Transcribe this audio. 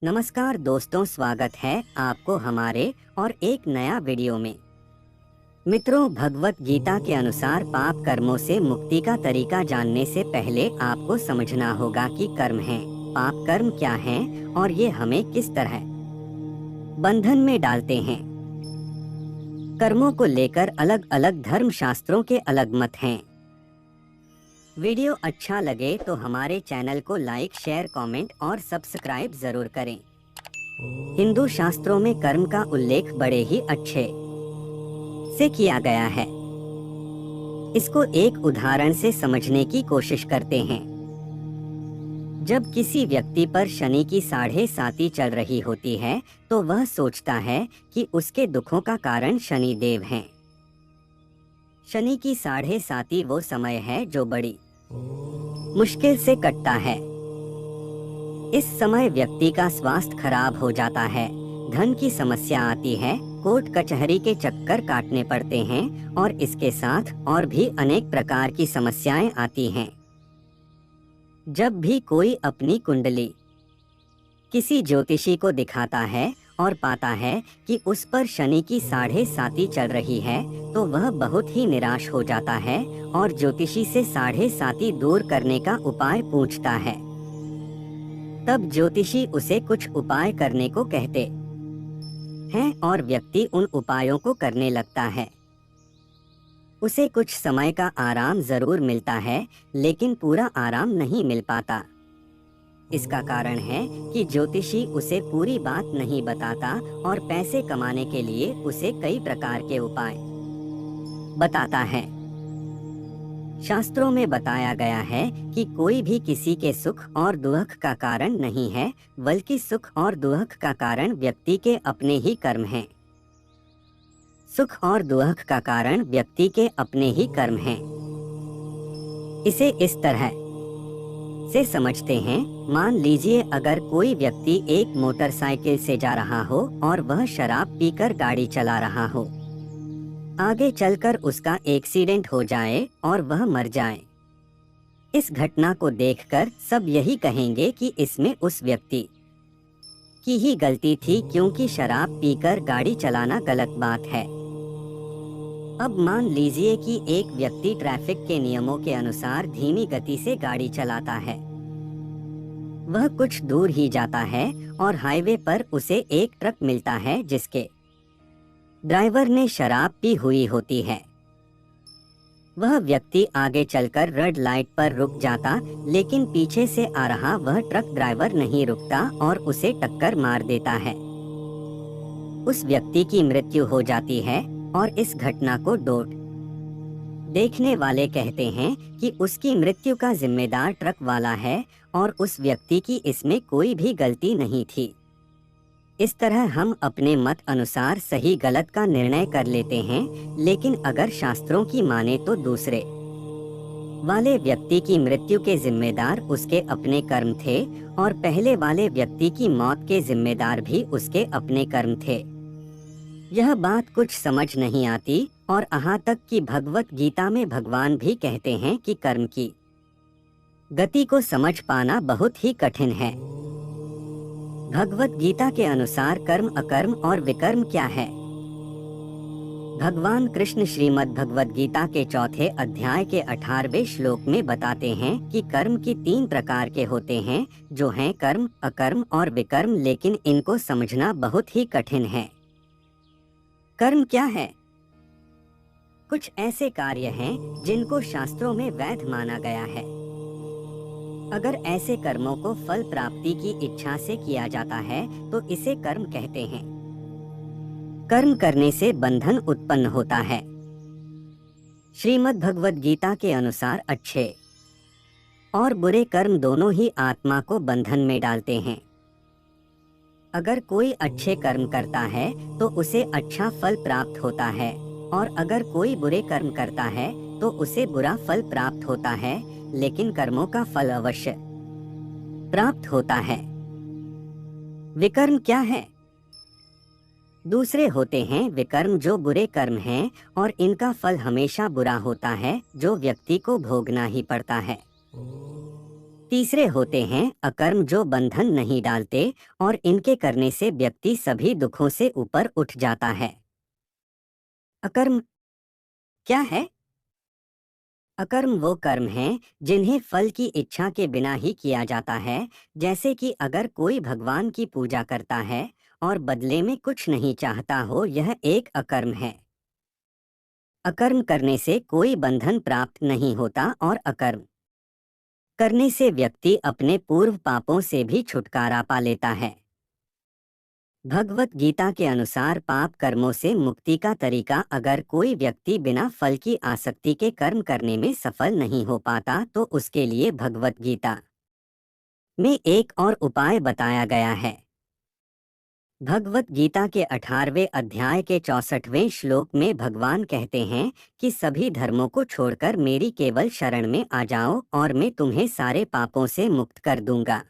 नमस्कार दोस्तों, स्वागत है आपको हमारे और एक नया वीडियो में। मित्रों, भगवत गीता के अनुसार पाप कर्मों से मुक्ति का तरीका जानने से पहले आपको समझना होगा कि कर्म हैं, पाप कर्म क्या हैं और ये हमें किस तरह बंधन में डालते हैं। कर्मों को लेकर अलग अलग धर्म शास्त्रों के अलग मत हैं। वीडियो अच्छा लगे तो हमारे चैनल को लाइक, शेयर, कमेंट और सब्सक्राइब जरूर करें। हिंदू शास्त्रों में कर्म का उल्लेख बड़े ही अच्छे से किया गया है। इसको एक उदाहरण से समझने की कोशिश करते हैं। जब किसी व्यक्ति पर शनि की 7.5 चल रही होती है तो वह सोचता है कि उसके दुखों का कारण शनि देव हैं। शनि की 7.5 वो समय है जो बड़ी मुश्किल से कटता है। इस समय व्यक्ति का स्वास्थ्य खराब हो जाता है, धन की समस्या आती है, कोर्ट कचहरी के चक्कर काटने पड़ते हैं और इसके साथ और भी अनेक प्रकार की समस्याएं आती हैं। जब भी कोई अपनी कुंडली किसी ज्योतिषी को दिखाता है और पाता है कि उस पर शनि की 7.5 चल रही है तो वह बहुत ही निराश हो जाता है और ज्योतिषी से 7.5 दूर करने का उपाय पूछता है। तब ज्योतिषी उसे कुछ उपाय करने को कहते हैं और व्यक्ति उन उपायों को करने लगता है। उसे कुछ समय का आराम जरूर मिलता है, लेकिन पूरा आराम नहीं मिल पाता। इसका कारण है कि ज्योतिषी उसे पूरी बात नहीं बताता और पैसे कमाने के लिए उसे कई प्रकार के उपाय बताता है। शास्त्रों में बताया गया है कि कोई भी किसी के सुख और दुख का कारण नहीं है, बल्कि सुख और दुख का कारण व्यक्ति के अपने ही कर्म हैं। सुख और दुख का कारण व्यक्ति के अपने ही कर्म हैं। इसे इस तरह से समझते हैं। मान लीजिए अगर कोई व्यक्ति एक मोटरसाइकिल से जा रहा हो और वह शराब पीकर गाड़ी चला रहा हो। आगे चलकर उसका एक्सीडेंट हो जाए और वह मर जाए। इस घटना को देखकर सब यही कहेंगे कि इसमें उस व्यक्ति की ही गलती थी, क्योंकि शराब पीकर गाड़ी चलाना गलत बात है। अब मान लीजिए कि एक व्यक्ति ट्रैफिक के नियमों के अनुसार धीमी गति से गाड़ी चलाता है। वह कुछ दूर ही जाता है और हाईवे पर उसे एक ट्रक मिलता है जिसके ड्राइवर ने शराब पी हुई होती है। वह व्यक्ति आगे चलकर रेड लाइट पर रुक जाता, लेकिन पीछे से आ रहा वह ट्रक ड्राइवर नहीं रुकता और उसे टक्कर मार देता है। उस व्यक्ति की मृत्यु हो जाती है और इस घटना को देखने वाले कहते हैं कि उसकी मृत्यु का जिम्मेदार ट्रक वाला है और उस व्यक्ति की इसमें कोई भी गलती नहीं थी। इस तरह हम अपने मत अनुसार सही गलत का निर्णय कर लेते हैं, लेकिन अगर शास्त्रों की माने तो दूसरे वाले व्यक्ति की मृत्यु के जिम्मेदार उसके अपने कर्म थे और पहले वाले व्यक्ति की मौत के जिम्मेदार भी उसके अपने कर्म थे। यह बात कुछ समझ नहीं आती और यहाँ तक कि भगवत गीता में भगवान भी कहते हैं कि कर्म की गति को समझ पाना बहुत ही कठिन है। भगवत गीता के अनुसार कर्म, अकर्म और विकर्म क्या है? भगवान कृष्ण श्रीमद् भगवत गीता के 4 अध्याय के 18वें श्लोक में बताते हैं कि कर्म की 3 प्रकार के होते हैं, जो हैं कर्म, अकर्म और विकर्म, लेकिन इनको समझना बहुत ही कठिन है। कर्म क्या है? कुछ ऐसे कार्य हैं जिनको शास्त्रों में वैध माना गया है। अगर ऐसे कर्मों को फल प्राप्ति की इच्छा से किया जाता है तो इसे कर्म कहते हैं। कर्म करने से बंधन उत्पन्न होता है। श्रीमद् भगवत गीता के अनुसार अच्छे और बुरे कर्म दोनों ही आत्मा को बंधन में डालते हैं। अगर कोई अच्छे कर्म करता है तो उसे अच्छा फल प्राप्त होता है, और अगर कोई बुरे कर्म करता है तो उसे बुरा फल प्राप्त होता है, लेकिन कर्मों का फल अवश्य प्राप्त होता है। विकर्म क्या है? दूसरे होते हैं विकर्म, जो बुरे कर्म हैं और इनका फल हमेशा बुरा होता है, जो व्यक्ति को भोगना ही पड़ता है। तीसरे होते हैं अकर्म, जो बंधन नहीं डालते और इनके करने से व्यक्ति सभी दुखों से ऊपर उठ जाता है। अकर्म क्या है? अकर्म वो कर्म हैं जिन्हें फल की इच्छा के बिना ही किया जाता है। जैसे कि अगर कोई भगवान की पूजा करता है और बदले में कुछ नहीं चाहता हो, यह एक अकर्म है। अकर्म करने से कोई बंधन प्राप्त नहीं होता और अकर्म करने से व्यक्ति अपने पूर्व पापों से भी छुटकारा पा लेता है। भगवत गीता के अनुसार पाप कर्मों से मुक्ति का तरीका, अगर कोई व्यक्ति बिना फल की आसक्ति के कर्म करने में सफल नहीं हो पाता तो उसके लिए भगवत गीता में एक और उपाय बताया गया है। भगवत गीता के 18वें अध्याय के 64वें श्लोक में भगवान कहते हैं कि सभी धर्मों को छोड़कर मेरी केवल शरण में आ जाओ और मैं तुम्हें सारे पापों से मुक्त कर दूंगा।